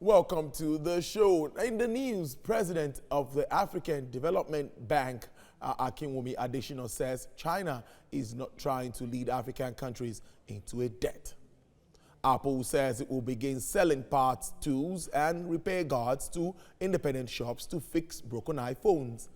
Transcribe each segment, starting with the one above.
Welcome to the show. In the news, President of the African Development Bank, Akinwumi Adesina, says China is not trying to lead African countries into a debt. Apple says it will begin selling parts, tools, and repair guards to independent shops to fix broken iPhones.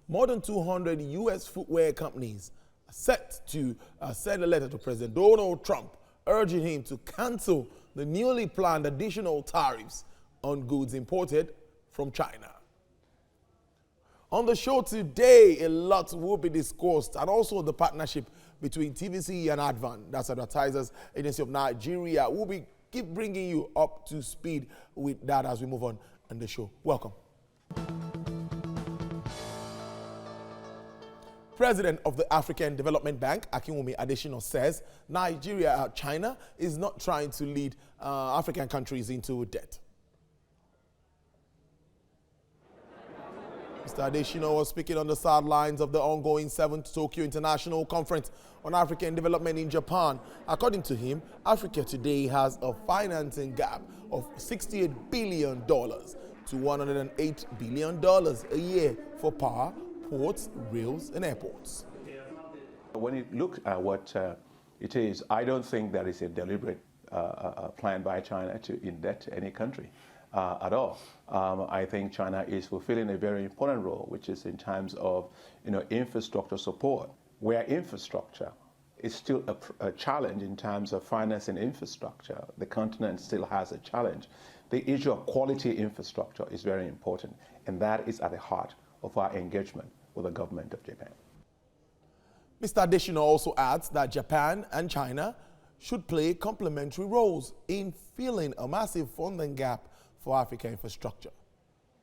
More than 200 U.S. footwear companies are set to send a letter to President Donald Trump urging him to cancel the newly planned additional tariffs on goods imported from China. On the show today, a lot will be discussed, and also the partnership between TVC and Advan, that's Advertisers Agency of Nigeria. We'll keep bringing you up to speed with that as we move on the show. Welcome. President of the African Development Bank, Akinwumi Adesina, says China is not trying to lead African countries into debt. Mr. Adesina was speaking on the sidelines of the ongoing 7th Tokyo International Conference on African Development in Japan. According to him, Africa today has a financing gap of $68 billion to $108 billion a year for power, ports, rails, and airports. When you look at what it is, I don't think there is a deliberate plan by China to indebt any country at all. I think China is fulfilling a very important role, which is in terms of infrastructure support, where infrastructure is still a challenge in terms of financing infrastructure. The continent still has a challenge. The issue of quality infrastructure is very important, and that is at the heart of our engagement with the government of Japan. Mr. Adesina also adds that Japan and China should play complementary roles in filling a massive funding gap for African infrastructure.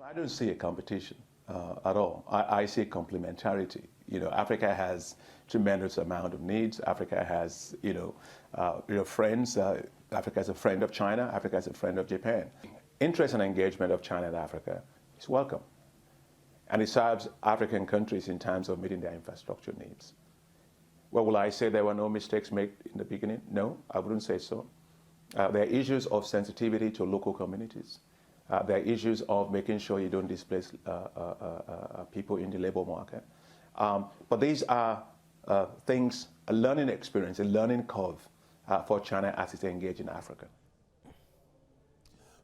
I don't see a competition at all. I see complementarity. Africa has tremendous amount of needs. Africa has, friends. Africa is a friend of China. Africa is a friend of Japan. Interest and engagement of China and Africa is welcome. And it serves African countries in terms of meeting their infrastructure needs. Well, will I say there were no mistakes made in the beginning? No, I wouldn't say so. There are issues of sensitivity to local communities. There are issues of making sure you don't displace people in the labor market. But these are things, a learning experience, a learning curve for China as it's engaged in Africa.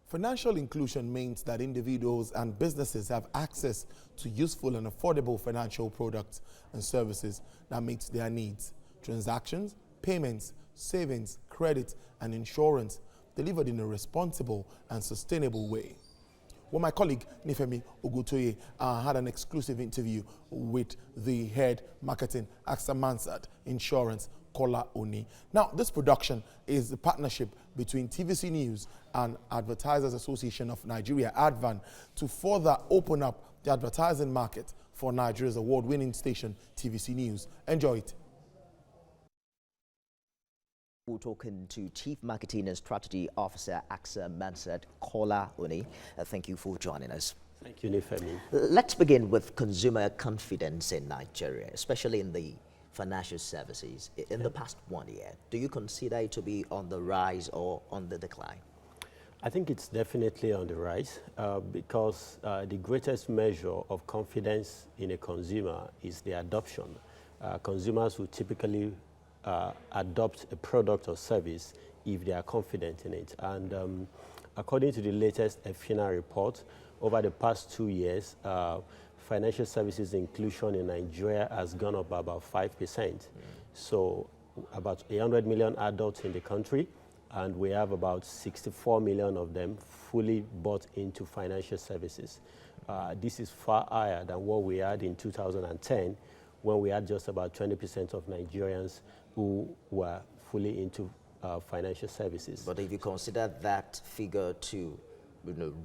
Financial inclusion means that individuals and businesses have access to useful and affordable financial products and services that meet their needs. Transactions, payments, savings, credit, and insurance delivered in a responsible and sustainable way. Well, my colleague Nifemi Ogutoye had an exclusive interview with the head marketing AXA Mansard Insurance, Kola Oni. Now, this production is a partnership between TVC News and Advertisers Association of Nigeria, Advan, to further open up the advertising market for Nigeria's award-winning station, TVC News. Enjoy it. We're talking to Chief Marketing and Strategy Officer, AXA Mansard, Kola Oni. Thank you for joining us. Thank you, Nifemi. Let's begin with consumer confidence in Nigeria, especially in the financial services. In the past 1 year, do you consider it to be on the rise or on the decline? I think it's definitely on the rise because the greatest measure of confidence in a consumer is the adoption. Consumers will typically adopt a product or service if they are confident in it. And according to the latest EFINA report, over the past 2 years, financial services inclusion in Nigeria has gone up by about 5%. So about 100 million adults in the country, and we have about 64 million of them fully bought into financial services. This is far higher than what we had in 2010, when we had just about 20% of Nigerians who were fully into financial services. But if you consider that figure to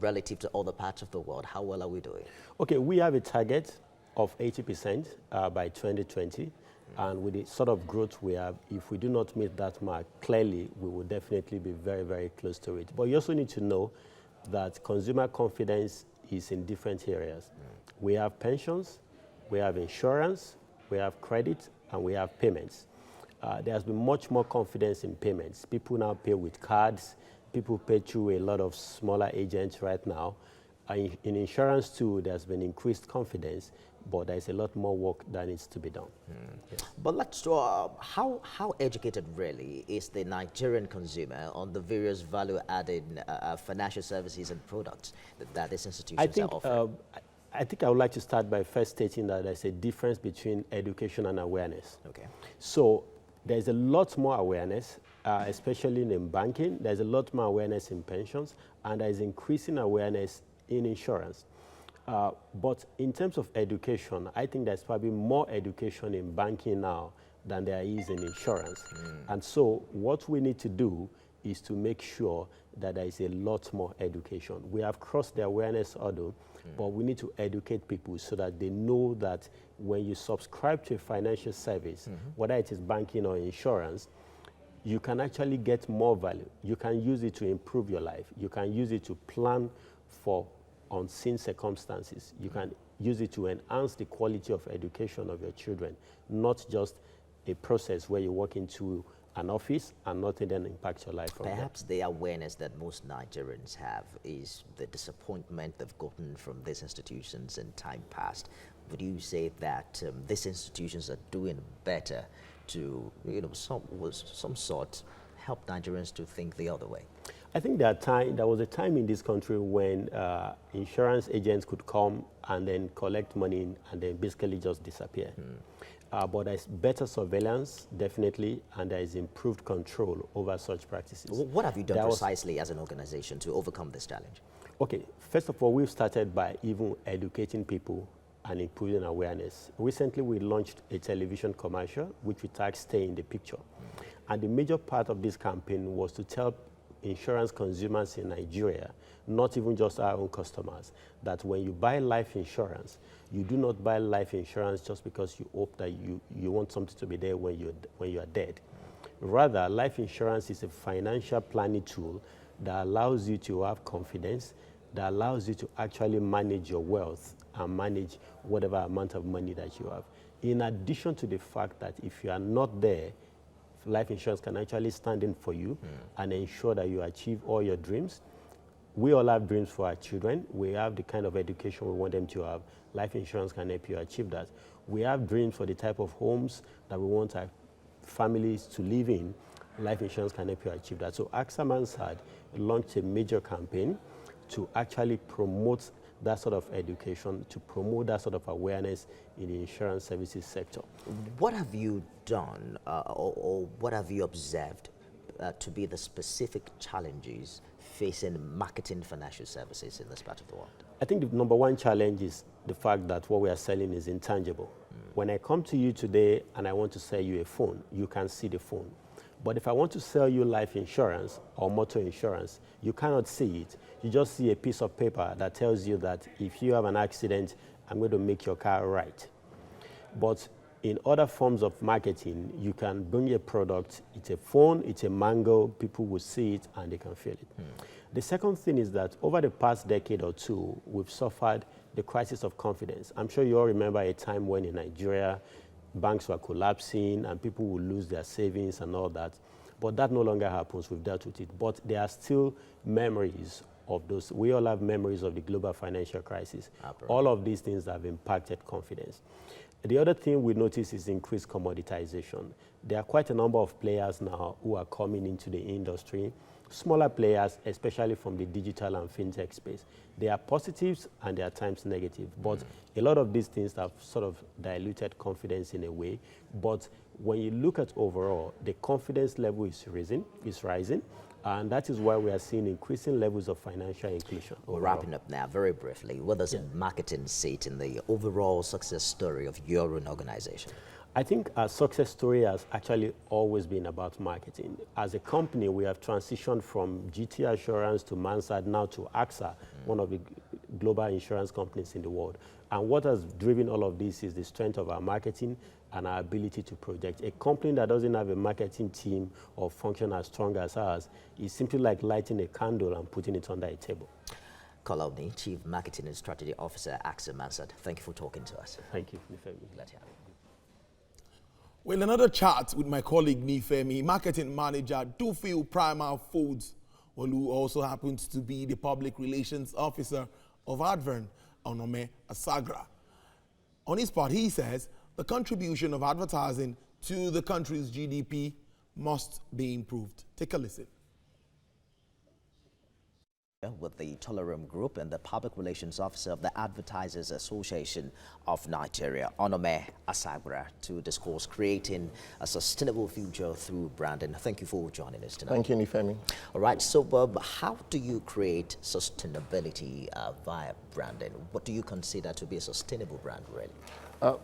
relative to other parts of the world, how well are we doing? Okay, we have a target of 80% by 2020. And with the sort of growth we have, if we do not meet that mark, clearly we will definitely be very, very close to it. But you also need to know that consumer confidence is in different areas. We have pensions, we have insurance, we have credit, and we have payments. There has been much more confidence in payments. People now pay with cards, people pay through a lot of smaller agents right now. In insurance too, there's been increased confidence, but there's a lot more work that needs to be done. Yes. But let's how educated really is the Nigerian consumer on the various value-added financial services and products that these institutions are offering? I think I would like to start by first stating that there's a difference between education and awareness. Okay. So there's a lot more awareness, especially in banking. There's a lot more awareness in pensions, and there's increasing awareness in insurance. But in terms of education, I think there's probably more education in banking now than there is in insurance. And so what we need to do is to make sure that there is a lot more education. We have crossed the awareness hurdle, but we need to educate people so that they know that when you subscribe to a financial service, whether it is banking or insurance, you can actually get more value. You can use it to improve your life. You can use it to plan for unseen circumstances. You can use it to enhance the quality of education of your children, not just a process where you walk into an office and nothing then impacts your life from Perhaps the awareness that most Nigerians have is the disappointment they've gotten from these institutions in time past. Would you say that these institutions are doing better to, some sort, help Nigerians to think the other way? I think there was a time in this country when insurance agents could come and then collect money and then basically just disappear. But there's better surveillance, definitely, and there is improved control over such practices. What have you done precisely as an organization to overcome this challenge? Okay, first of all, we've started by even educating people and improving awareness. Recently, we launched a television commercial, which we tagged Stay in the Picture. And the major part of this campaign was to tell insurance consumers in Nigeria, not even just our own customers, that when you buy life insurance, you do not buy life insurance just because you hope that you want something to be there when you are dead. Rather, life insurance is a financial planning tool that allows you to have confidence, that allows you to actually manage your wealth and manage whatever amount of money that you have. In addition to the fact that if you are not there, life insurance can actually stand in for you and ensure that you achieve all your dreams. We all have dreams for our children. We have the kind of education we want them to have. Life insurance can help you achieve that. We have dreams for the type of homes that we want our families to live in. Life insurance can help you achieve that. So AXA Mansard launched a major campaign to actually promote that sort of education, to promote that sort of awareness in the insurance services sector. What have you done or what have you observed to be the specific challenges facing marketing financial services in this part of the world? I think the number one challenge is the fact that what we are selling is intangible. When I come to you today and I want to sell you a phone, you can see the phone. But if I want to sell you life insurance or motor insurance, you cannot see it. You just see a piece of paper that tells you that if you have an accident, I'm going to make your car right. But in other forms of marketing, you can bring a product, it's a phone, it's a mango, people will see it and they can feel it. The second thing is that over the past decade or two, we've suffered the crisis of confidence. I'm sure you all remember a time when in Nigeria, banks were collapsing and people would lose their savings and all that. But that no longer happens. We've dealt with it. But there are still memories of those. We all have memories of the global financial crisis. All of these things have impacted confidence. The other thing we notice is increased commoditization. There are quite a number of players now who are coming into the industry, smaller players, especially from the digital and fintech space. There are positives and there are times negative, but a lot of these things have sort of diluted confidence in a way. But when you look at overall, the confidence level is rising, and that is why we are seeing increasing levels of financial inclusion. We're wrapping up now, very briefly. What does marketing sit in the overall success story of your own organization? I think our success story has actually always been about marketing. As a company, we have transitioned from GT Assurance to Mansard, now to AXA, one of the global insurance companies in the world. And what has driven all of this is the strength of our marketing and our ability to project. A company that doesn't have a marketing team or function as strong as ours is simply like lighting a candle and putting it under a table. Kolawni, Chief Marketing and Strategy Officer, AXA Mansard. Thank you for talking to us. Thank you, Nifemi. Glad to have you. Well, another chat with my colleague Nifemi, marketing manager, Dufil Primal Foods, who also happens to be the public relations officer of Advern, Onome Asagra. On his part, he says the contribution of advertising to the country's GDP must be improved. Take a listen. With the Tolaram Group and the Public Relations Officer of the Advertisers Association of Nigeria, Onome Asagra, to discuss creating a sustainable future through branding. Thank you for joining us tonight. Thank you, Nifemi. All right, so Bob, how do you create sustainability via branding? What do you consider to be a sustainable brand, really?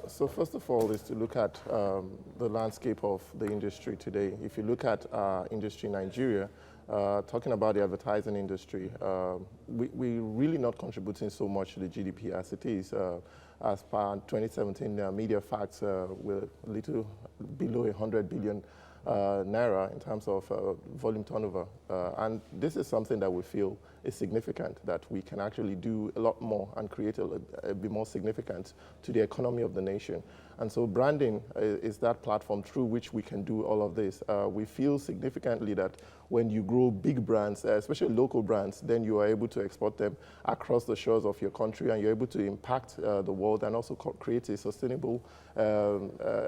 So first of all is to look at the landscape of the industry today. If you look at industry in Nigeria, talking about the advertising industry, we're really not contributing so much to the GDP as it is. As per 2017 media facts, we're a little below 100 billion naira in terms of volume turnover. And this is something that we feel is significant, that we can actually do a lot more and create a bit more significant to the economy of the nation. And so branding is that platform through which we can do all of this. We feel significantly that when you grow big brands, especially local brands, then you are able to export them across the shores of your country, and you're able to impact the world and also create a sustainable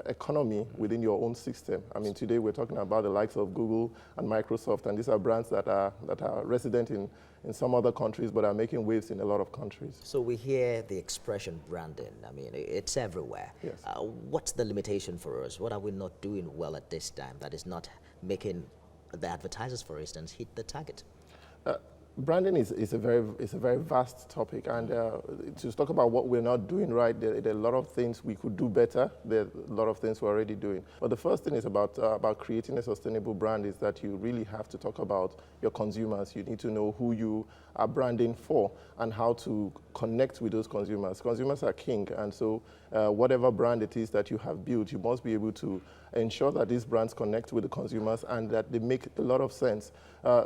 economy within your own system. I mean, today we're talking about the likes of Google and Microsoft, and these are brands that are resident in some other countries but are making waves in a lot of countries. So we hear the expression branding. I mean, it's everywhere. Yes. What's the limitation for us? What are we not doing well at this time that is not making the advertisers, for instance, hit the target? Branding is a very vast topic, and to talk about what we're not doing right, there are a lot of things we could do better. There are a lot of things we're already doing. But the first thing is about creating a sustainable brand is that you really have to talk about your consumers. You need to know who you are branding for and how to connect with those consumers. Consumers are king, and so whatever brand it is that you have built, you must be able to ensure that these brands connect with the consumers and that they make a lot of sense.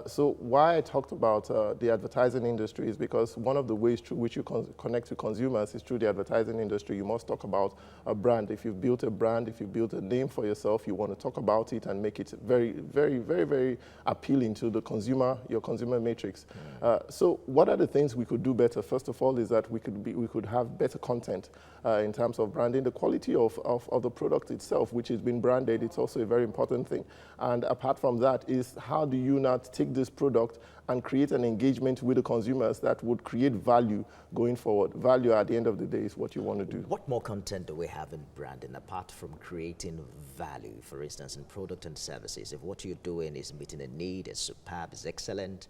So why I talked about the advertising industry is because one of the ways through which you connect with consumers is through the advertising industry. You must talk about a brand. If you've built a brand, if you've built a name for yourself, you want to talk about it and make it very, very, very, very appealing to the consumer, your consumer matrix. So what are the things we could do better? First of all is that we could have better content in terms of branding. The quality of the product itself, which has been branded, it's also a very important thing. And apart from that is how do you not take this product and create an engagement with the consumers that would create value going forward. Value at the end of the day is what you want to do. What more content do we have in branding apart from creating value, for instance, in product and services? If what you're doing is meeting a need, is superb, is excellent,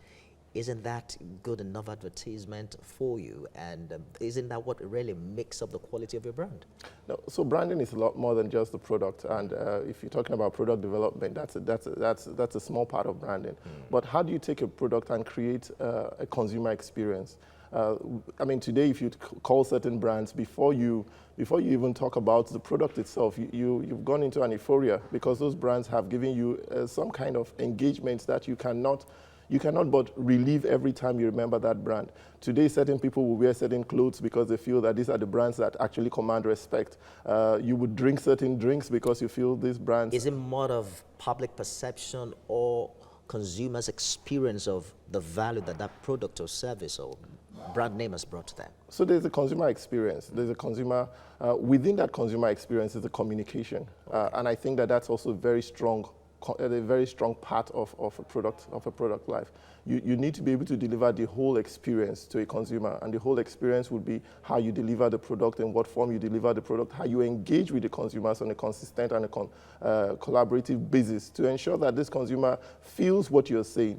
isn't that good enough advertisement for you? And isn't that what really makes up the quality of your brand? No, so branding is a lot more than just the product. And if you're talking about product development, that's a small part of branding. But how do you take a product and create a consumer experience? I mean, today, if you call certain brands, before you even talk about the product itself, you've gone into an euphoria because those brands have given you some kind of engagement that you cannot but relieve every time you remember that brand. Today, certain people will wear certain clothes because they feel that these are the brands that actually command respect. You would drink certain drinks because you feel these brands. Is it more of public perception or consumers' experience of the value that that product or service or brand name has brought to them? So there's a consumer experience. There's a consumer, within that consumer experience is a communication. And I think that that's also a very strong part of a product life. You need to be able to deliver the whole experience to a consumer, and the whole experience would be how you deliver the product, in what form you deliver the product, how you engage with the consumers on a consistent and a collaborative basis to ensure that this consumer feels what you're saying.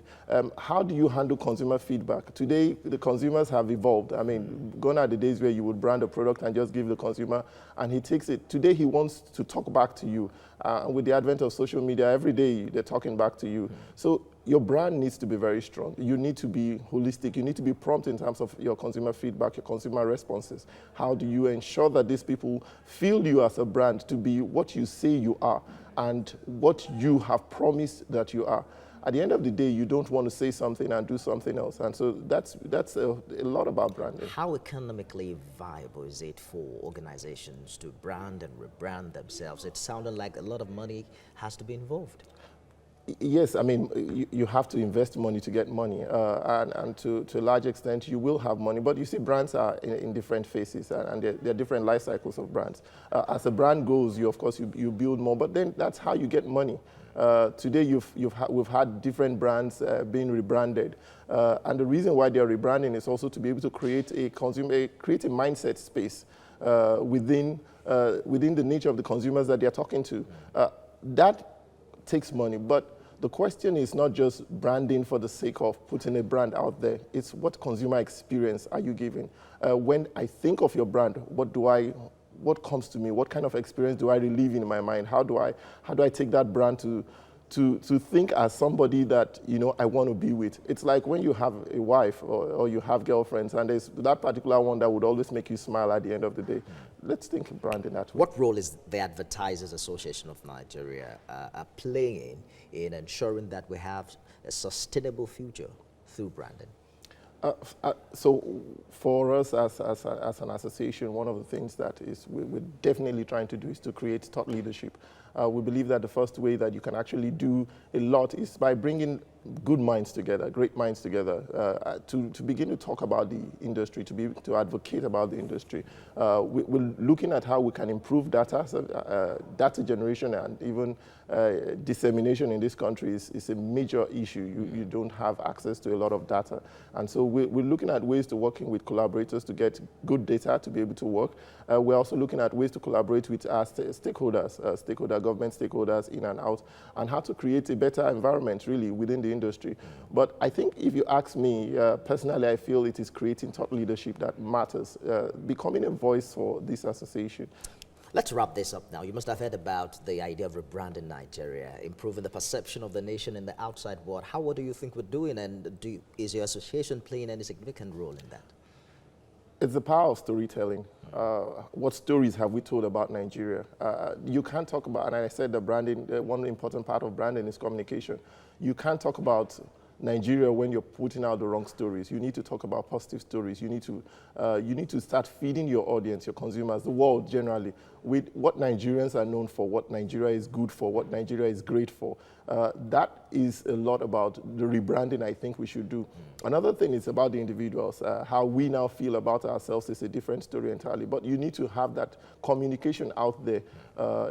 How do you handle consumer feedback? Today, the consumers have evolved. I mean, gone are the days where you would brand a product and just give the consumer, and he takes it. Today, he wants to talk back to you. With the advent of social media, every day they're talking back to you. So your brand needs to be very strong. You need to be holistic. You need to be prompt in terms of your consumer feedback, your consumer responses. How do you ensure that these people feel you as a brand to be what you say you are and what you have promised that you are? At the end of the day, you don't want to say something and do something else. And so that's a lot about branding. How economically viable is it for organizations to brand and rebrand themselves? It sounded like a lot of money has to be involved. Yes, I mean, you have to invest money to get money, and to a large extent, you will have money. But you see, brands are in different phases, and there are different life cycles of brands. As a brand goes, of course, you build more, but then that's how you get money. Today, we've had different brands being rebranded, and the reason why they're rebranding is also to be able to create a mindset space within the nature of the consumers that they're talking to. That takes money, but the question is not just branding for the sake of putting a brand out there. It's what consumer experience are you giving? When I think of your brand, what comes to me? What kind of experience do I relive in my mind? How do I take that brand to think as somebody that I want to be with? It's like when you have a wife or you have girlfriends, and there's that particular one that would always make you smile at the end of the day. Let's think of branding that way. What role is the Advertisers Association of Nigeria playing in ensuring that we have a sustainable future through branding? So for us as an association, one of the things that we're definitely trying to do is to create thought leadership. We believe that the first way that you can actually do a lot is by bringing good minds together, great minds together, to begin to talk about the industry, to advocate about the industry. We're looking at how we can improve data generation, and even dissemination in this country is a major issue. You don't have access to a lot of data. And so we're looking at ways to working with collaborators to get good data to be able to work. We're also looking at ways to collaborate with our stakeholders, government stakeholders in and out, and how to create a better environment really within the industry. But I think if you ask me, personally, I feel it is creating thought leadership that matters, becoming a voice for this association. Let's wrap this up now. You must have heard about the idea of rebranding Nigeria, improving the perception of the nation in the outside world. What do you think we're doing, and is your association playing any significant role in that? It's the power of storytelling. What stories have we told about Nigeria? You can't talk about, and I said the branding, one important part of branding is communication. You can't talk about Nigeria when you're putting out the wrong stories. You need to talk about positive stories. You need to start feeding your audience, your consumers, the world generally, with what Nigerians are known for, what Nigeria is good for, what Nigeria is great for. That is a lot about the rebranding I think we should do. Another thing is about the individuals. How we now feel about ourselves is a different story entirely, but you need to have that communication out there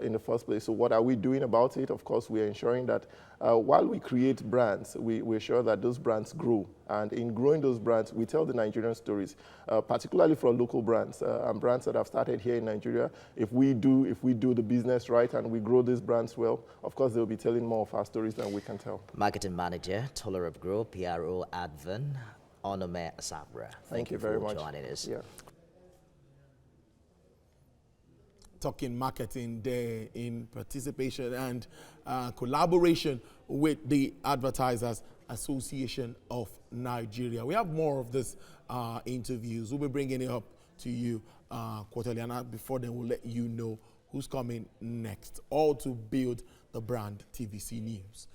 in the first place. So what are we doing about it? Of course, we are ensuring that while we create brands, we ensure that those brands grow. And in growing those brands, we tell the Nigerian stories, particularly for local brands and brands that have started here in Nigeria. If we do the business right and we grow these brands well, of course, they'll be telling more of our stories than we can tell. Marketing Manager, Tolerab Group, PRO Advan, Onome Asabra. Thank you very much for joining us. Yeah. Talking marketing there in participation and collaboration with the Advertisers Association of Nigeria. We have more of this interviews. We'll be bringing it up to you quarterly, and before then we'll let you know who's coming next, all to build the brand TVC News.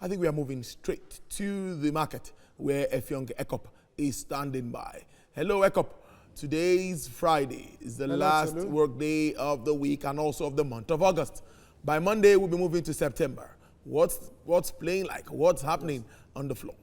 I think we are moving straight to the market where Effiong Ekop is standing by. Hello, Ekop. Today's Friday is the last work day of the week and also of the month of August. By Monday, we'll be moving to September. What's playing like? What's happening on the floor?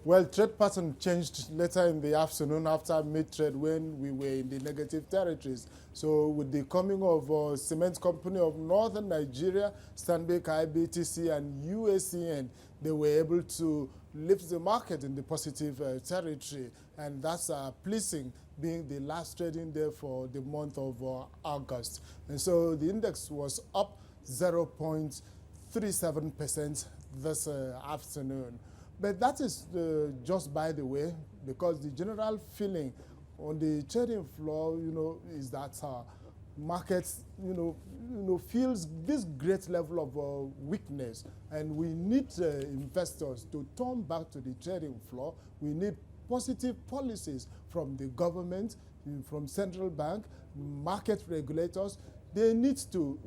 Well, trade pattern changed later in the afternoon after mid-trade when we were in the negative territories. So with the coming of Cement Company of Northern Nigeria, Stanbic IBTC and UACN, they were able to lift the market in the positive territory. And that's pleasing, being the last trading day for the month of August. And so the index was up 0.37% this afternoon. But that is just by the way, because the general feeling on the trading floor, is that markets, feels this great level of weakness, and we need investors to turn back to the trading floor. We need positive policies from the government, from central bank, market regulators. They need to,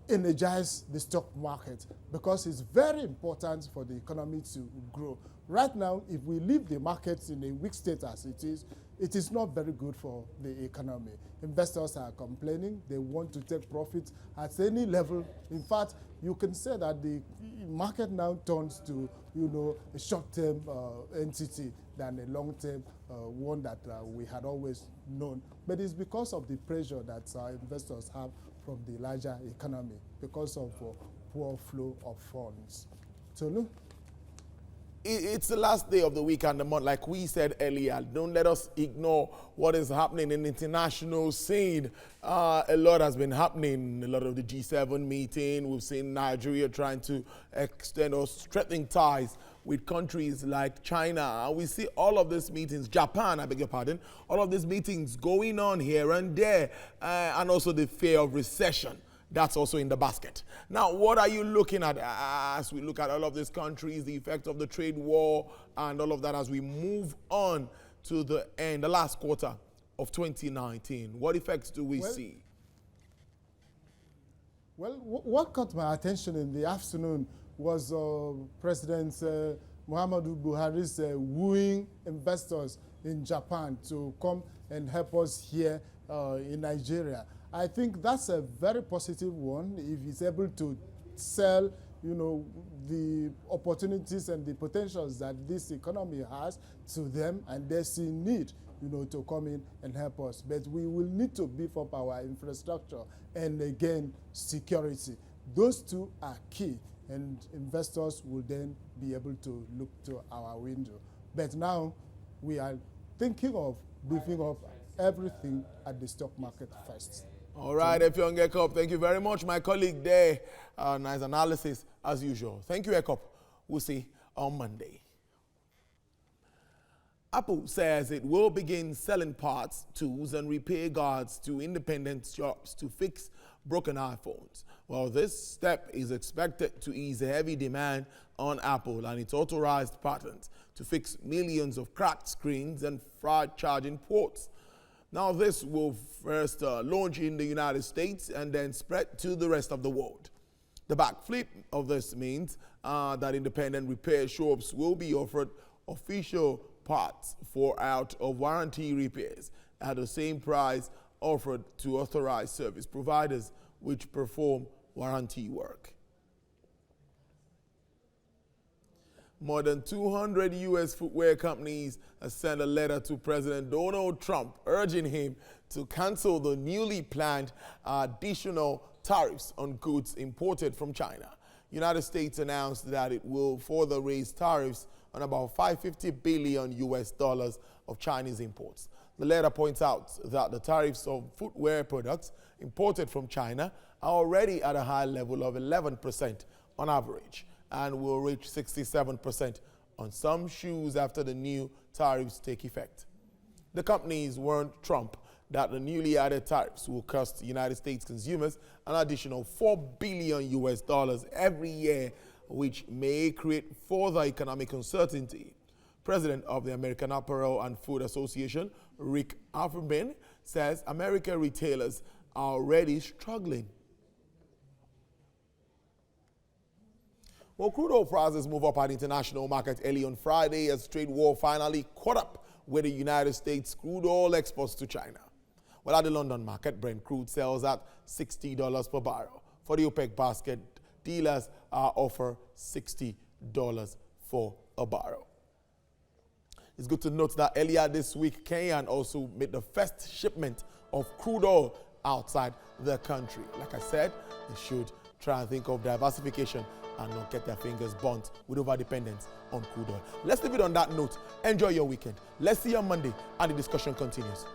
energize the stock market because it's very important for the economy to grow. Right now, if we leave the markets in a weak state as it is not very good for the economy. Investors are complaining. They want to take profit at any level. In fact, you can say that the market now turns to, a short-term entity than a long-term one that we had always known. But it's because of the pressure that investors have from the larger economy because of poor flow of funds. Tolu? It's the last day of the week and the month. Like we said earlier, don't let us ignore what is happening in the international scene. A lot has been happening. A lot of the G7 meeting. We've seen Nigeria trying to extend or strengthen ties with countries like China. We see all of these meetings, Japan, I beg your pardon, all of these meetings going on here and there, and also the fear of recession. That's also in the basket. Now, what are you looking at as we look at all of these countries, the effect of the trade war and all of that as we move on to the end, the last quarter of 2019? What effects do we see? Well, what caught my attention in the afternoon was President Muhammadu Buhari's wooing investors in Japan to come and help us here in Nigeria. I think that's a very positive one if he's able to sell, the opportunities and the potentials that this economy has to them, and they see need, to come in and help us. But we will need to beef up our infrastructure and, again, security. Those two are key, and investors will then be able to look to our window. But now we are thinking of beefing up everything at the stock market first. All right, Effiong Ekop, thank you very much. My colleague there, nice analysis as usual. Thank you, Ekop. We'll see on Monday. Apple says it will begin selling parts, tools, and repair guards to independent shops to fix broken iPhones. Well, this step is expected to ease the heavy demand on Apple and its authorized patents to fix millions of cracked screens and fried charging ports. Now, this will first launch in the United States and then spread to the rest of the world. The backflip of this means that independent repair shops will be offered official parts for out-of-warranty repairs at the same price offered to authorized service providers which perform warranty work. More than 200 U.S. footwear companies have sent a letter to President Donald Trump urging him to cancel the newly planned additional tariffs on goods imported from China. United States announced that it will further raise tariffs on about $550 billion US of Chinese imports. The letter points out that the tariffs on footwear products imported from China are already at a high level of 11% on average, and will reach 67% on some shoes after the new tariffs take effect. The companies warned Trump that the newly added tariffs will cost United States consumers an additional $4 billion US every year, which may create further economic uncertainty. President of the American Apparel and Food Association, Rick Afferman, says American retailers are already struggling. Well, crude oil prices move up at international market early on Friday as trade war finally caught up with the United States crude oil exports to China. Well, at the London market, Brent crude sells at $60 per barrel. For the OPEC basket, dealers offer $60 for a barrel. It's good to note that earlier this week, Kenya also made the first shipment of crude oil outside the country. Like I said, they should try and think of diversification and not get their fingers burnt with overdependence on crude oil. Let's leave it on that note. Enjoy your weekend. Let's see you on Monday and the discussion continues.